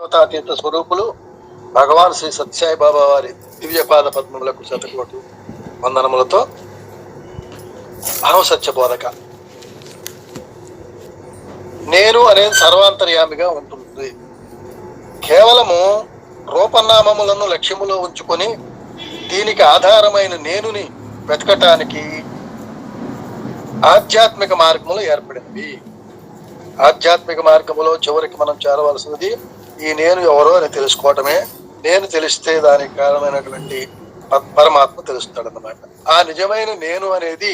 అతీత స్వరూపులు భగవాన్ శ్రీ సత్యసాయి బాబా వారి దివ్య పాద పద్మములకు శతకోటి వందనములతో అహం సత్య బోధక. నేను అనేది సర్వాంతర్యామిగా ఉంటుంది. కేవలము రూపనామములను లక్ష్యములో ఉంచుకొని దీనికి ఆధారమైన నేనుని వెతకటానికి ఆధ్యాత్మిక మార్గములు ఏర్పడినవి. ఆధ్యాత్మిక మార్గములో చివరికి మనం చేరవలసినది ఈ నేను ఎవరో అని తెలుసుకోవటమే. నేను తెలిస్తే దానికి కారణమైనటువంటి పరమాత్మ తెలుస్తాడన్నమాట. ఆ నిజమైన నేను అనేది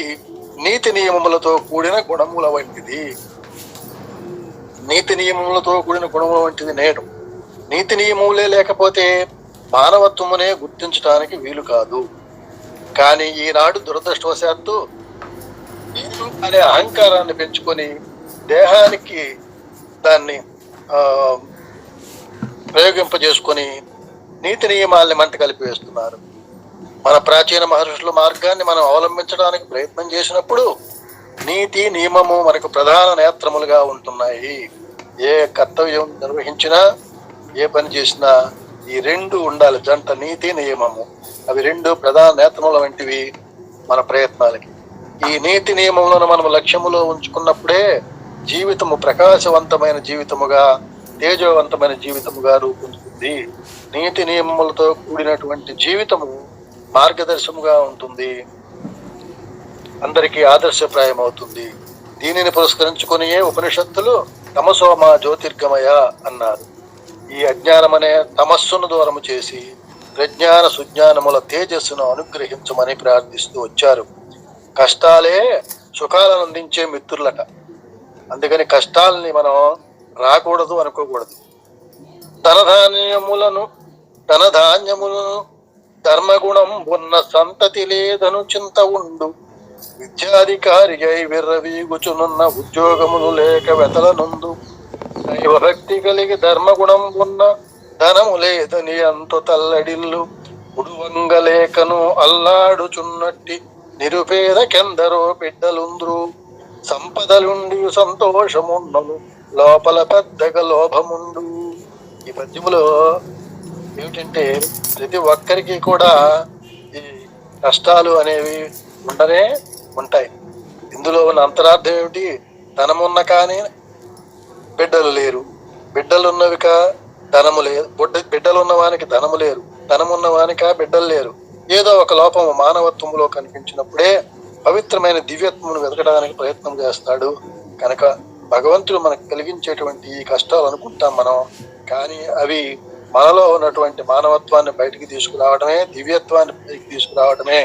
నీతి నియమములతో కూడిన గుణముల వంటిది. నీతి నియమములతో కూడిన గుణముల వంటిది నేను. నీతి నియమములే లేకపోతే మానవత్వమునే గుర్తించడానికి వీలు కాదు. కానీ ఈనాడు దురదృష్టవశాత్తు నేను అనే అహంకారాన్ని పెంచుకొని దేహానికి దాన్ని ప్రయోగింపజేసుకొని నీతి నియమాల్ని మంట కలిపి వేస్తున్నారు. మన ప్రాచీన మహర్షుల మార్గాన్ని మనం అవలంబించడానికి ప్రయత్నం చేసినప్పుడు నీతి నియమము మనకు ప్రధాన నేత్రములుగా ఉంటున్నాయి. ఏ కర్తవ్యం నిర్వహించినా ఏ పని చేసినా ఈ రెండు ఉండాలి, జంట నీతి నియమము. అవి రెండు ప్రధాన నేత్రముల వంటివి మన ప్రయత్నాలకి. ఈ నీతి నియమములను మనం లక్ష్యములో ఉంచుకున్నప్పుడే జీవితము ప్రకాశవంతమైన జీవితముగా, తేజవంతమైన జీవితముగా రూపొందుతుంది. నీతి నియమములతో కూడినటువంటి జీవితము మార్గదర్శముగా ఉంటుంది, అందరికీ ఆదర్శప్రాయం అవుతుంది. దీనిని పురస్కరించుకుని ఉపనిషత్తులు తమసోమ జ్యోతిర్గమయ అన్నారు. ఈ అజ్ఞానం అనే తమస్సును దూరము చేసి ప్రజ్ఞాన సుజ్ఞానముల తేజస్సును అనుగ్రహించమని ప్రార్థిస్తూ వచ్చారు. కష్టాలే సుఖాలను అందించే మిత్రులట. అందుకని కష్టాలని మనం రాకూడదు అనుకోకూడదు. ధనధాన్యములను ధర్మగుణం ఉన్న సంతతి లేదను చింత ఉండు. విద్యాధికారిగై విర్రవీగుచునున్న ఉద్యోగములు లేక వెతలనుందు. దైవభక్తి కలిగి ధర్మగుణం ఉన్న ధనము లేదని అంతు తల్లడిల్లు. ఉడువంగలేకను అల్లాడుచున్నట్టి నిరుపేదకెందరో బిడ్డలుంద్రు. సంపదలుండి సంతోషమున్నను లోపల పెద్దగా లోభముండు. ఈ పద్యములో ఏమిటంటే ప్రతి ఒక్కరికి కూడా ఈ కష్టాలు అనేవి ఉండనే ఉంటాయి. ఇందులో ఉన్న అంతరార్థం ఏమిటి? ధనమున్న కానీ బిడ్డలు లేరు, బిడ్డలున్నవిక ధనము లేదు. బిడ్డలున్న వానికి ధనము లేరు, ధనమున్న వానిక బిడ్డలు లేరు. ఏదో ఒక లోపము మానవత్వంలో కనిపించినప్పుడే పవిత్రమైన దివ్యత్వమును వెతకడానికి ప్రయత్నం చేస్తాడు. కనుక భగవంతుడు మనకు కలిగించేటువంటి ఈ కష్టాలు అనుకుంటాం మనం, కానీ అవి మనలో ఉన్నటువంటి మానవత్వాన్ని బయటికి తీసుకురావడమే, దివ్యత్వాన్ని బయటికి తీసుకురావడమే.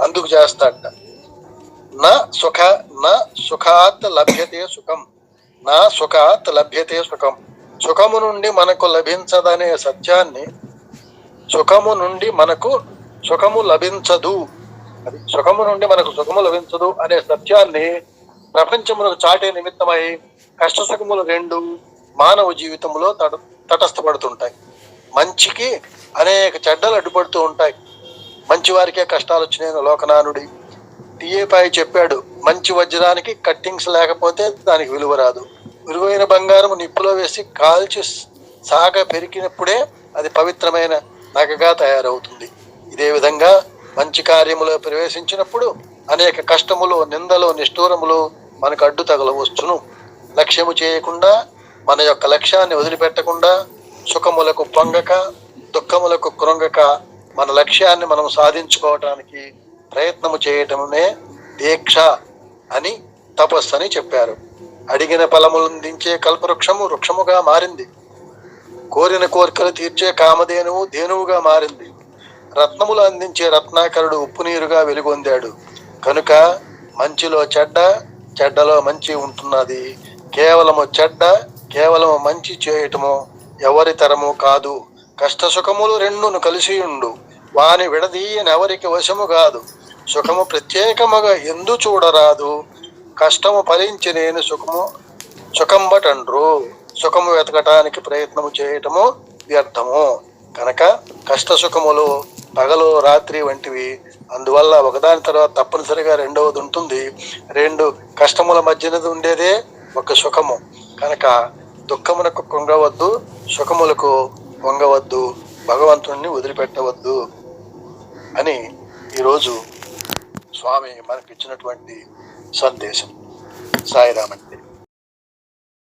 అందుకు చేస్తాడట. నా సుఖాత్ లభ్యతే సుఖం, నా సుఖాత్ లభ్యతే సుఖం. సుఖము నుండి మనకు లభించదనే సత్యాన్ని, సుఖము నుండి మనకు సుఖము లభించదు, అది సుఖము నుండి మనకు సుఖము లభించదు అనే సత్యాన్ని ప్రపంచములకు చాటే నిమిత్తమై కష్టసుఖములు రెండు మానవ జీవితంలో తటస్థపడుతుంటాయి. మంచికి అనేక చెడ్డలు అడ్డుపడుతూ ఉంటాయి. మంచి వారికే కష్టాలు వచ్చినాయని లోకనానుడి. టీఏపాయి చెప్పాడు, మంచి వజ్రానికి కట్టింగ్స్ లేకపోతే దానికి విలువ రాదు. విలువైన బంగారం నిప్పులో వేసి కాల్చి సాగ పెరిగినప్పుడే అది పవిత్రమైన నగగా తయారవుతుంది. ఇదే విధంగా మంచి కార్యములో ప్రవేశించినప్పుడు అనేక కష్టములు, నిందలు, నిష్ఠూరములు మనకు అడ్డు తగలవచ్చును. లక్ష్యము చేయకుండా, మన యొక్క లక్ష్యాన్ని వదిలిపెట్టకుండా, సుఖములకు పొంగక దుఃఖములకు కృంగక మన లక్ష్యాన్ని మనం సాధించుకోవటానికి ప్రయత్నము చేయటమే దీక్ష అని, తపస్సు అని చెప్పారు. అడిగిన ఫలములను దించే కల్పవృక్షము వృక్షముగా మారింది. కోరిన కోరికలు తీర్చే కామధేనువు ధేనువుగా మారింది. రత్నములు అందించే రత్నాకరుడు ఉప్పు నీరుగా వెలుగొందాడు. కనుక మంచిలో చెడ్డ, చెడ్డలో మంచి ఉంటున్నది. కేవలము చెడ్డ, కేవలము మంచి చేయటము ఎవరి తరము కాదు. కష్ట సుఖములు రెండును కలిసి ఉండు, వాని విడదీయనెవరికి వశము కాదు. సుఖము ప్రత్యేకముగా ఎందు చూడరాదు, కష్టము ఫలించి నేను సుఖంబటండ్రు. సుఖము వెతకటానికి ప్రయత్నము చేయటము వ్యర్థము. కనుక కష్ట సుఖములు పగలు రాత్రి వంటివి. అందువల్ల ఒకదాని తర్వాత తప్పనిసరిగా రెండవది ఉంటుంది. రెండు కష్టముల మధ్యనది ఉండేదే ఒక సుఖము. కనుక దుఃఖమునకు కుంగవద్దు, సుఖములకు వంగవద్దు, భగవంతుణ్ణి వదిలిపెట్టవద్దు అని ఈరోజు స్వామి మనకి ఇచ్చినటువంటి సందేశం. సాయిరామంటే